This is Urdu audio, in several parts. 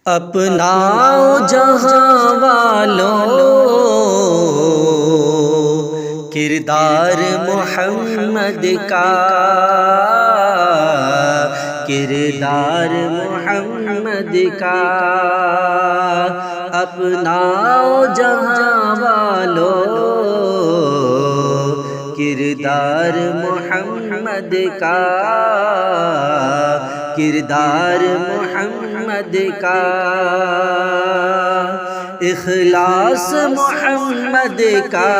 اپناؤ جہاں والوں کردار محمد کا، کردار محمد کا۔ اپناؤ جہاں والوں کردار محمد کا، کردار محمد کا۔ اخلاص محمد کا،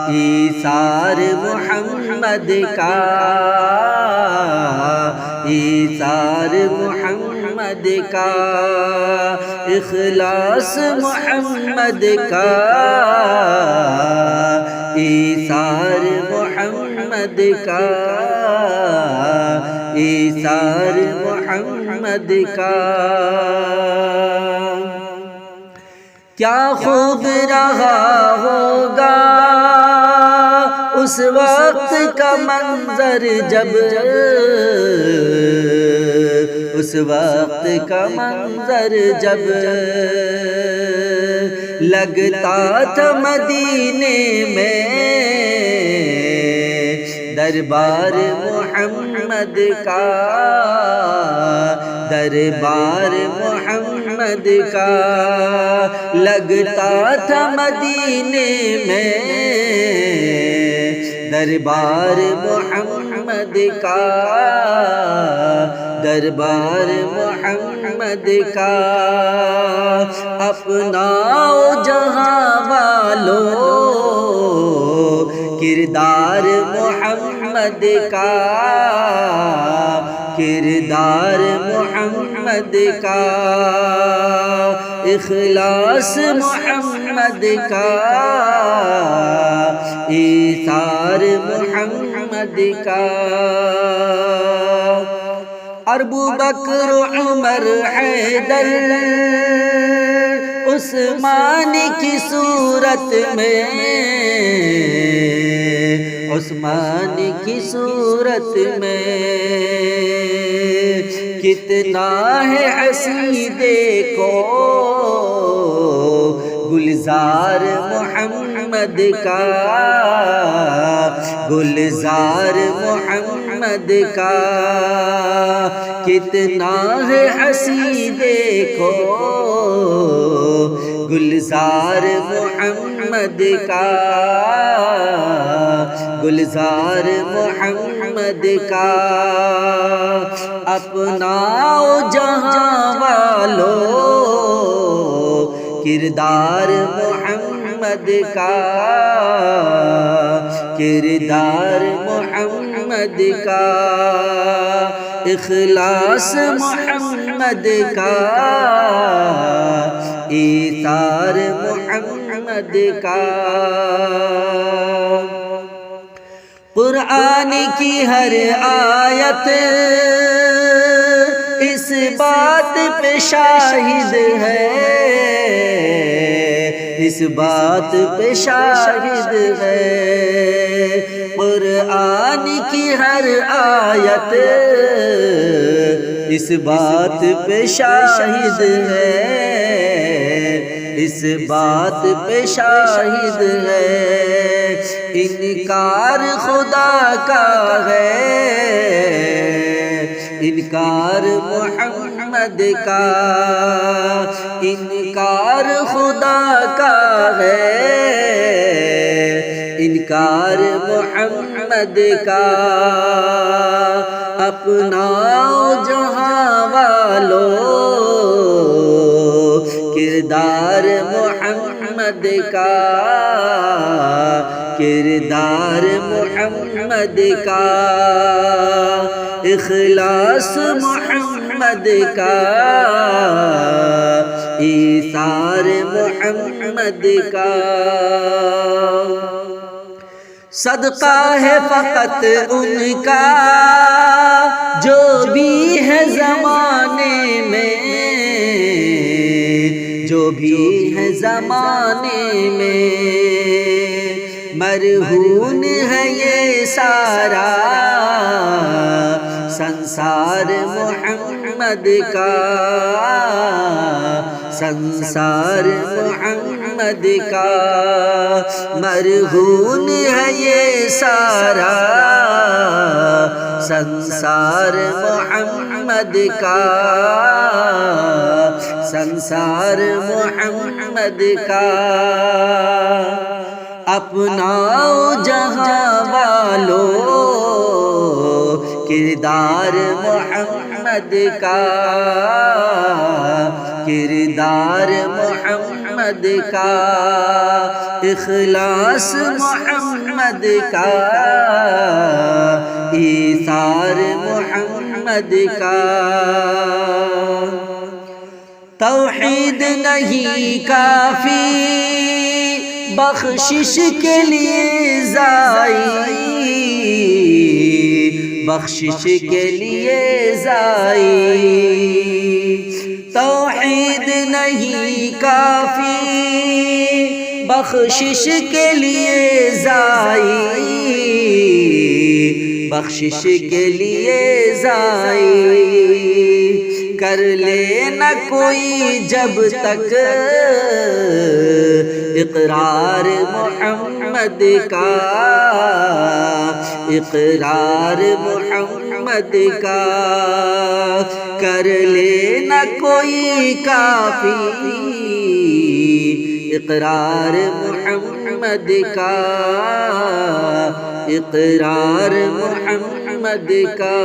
ایثار محمد کا، ایثار محمد کا۔ اخلاص محمد کا، ایثار محمد کا، ایثار محمد کا۔ کیا خوب رہا ہوگا اس وقت کا منظر جب، اس وقت کا منظر جب لگتا تھا مدینے میں دربار محمد کا، دربار محمد کا۔ لگتا تھا مدینے میں دربار محمد کا، دربار محمد کا۔ اپناؤ جہاں والوں کردار محمد کا، کردار محمد کا۔ اخلاص محمد کا، ایثار محمد کا۔ ابو بکر عمر حیدر عثمان کی صورت میں، عثمان کی صورت میں کتنا ہے حسین دیکھو گلزار محمد کا، گلزار محمد کا۔ کتنا ہے حسین دیکھو گلزار محمد کا، گلزار محمد کا۔ اپناؤ جہاں والوں کردار محمد کا، کردار محمد کا۔ اخلاص محمد کا، ایثار محمد کا۔ قرآن کی ہر آیت اس بات پہ شاہد ہے، اس بات پہ شاہد ہے۔ قرآن کی ہر آیت اس بات پہ شاہد ہے، اس بات پہ شاہد ہے۔ انکار خدا کا ہے، انکار محمد کا، انکار خدا کا ہے، انکار محمد کا۔ اپناؤ جہاں والوں کردار محمد کا، کردار محمد کا۔ اخلاص محمد کا، ایثار محمد کا۔ صدقہ ہے فقط ان کا جو بھی ہے زمانے میں، جو بھی ہے زمانے میں۔ مرہون ہے یہ سارا سنسار محمد محمد کا سنسار محمد کا مرہون ہے یہ سارا سنسار محمد کا سنسار محمد کا اپناؤ جہاں والو کردار محمد کا کردار محمد کا اخلاص محمد کا ایثار محمد کا توحید نہیں کافی بخشش کے لیے زائی بخشش کے لیے زائی توحید نہیں کافی بخشش کے لیے زائی بخشش کے لیے زائی کر لینا کوئی جب تک اقرار محمد کا اقرار محمد کا کر لینا کوئی کافی اقرار محمد کا اقرار محمد کا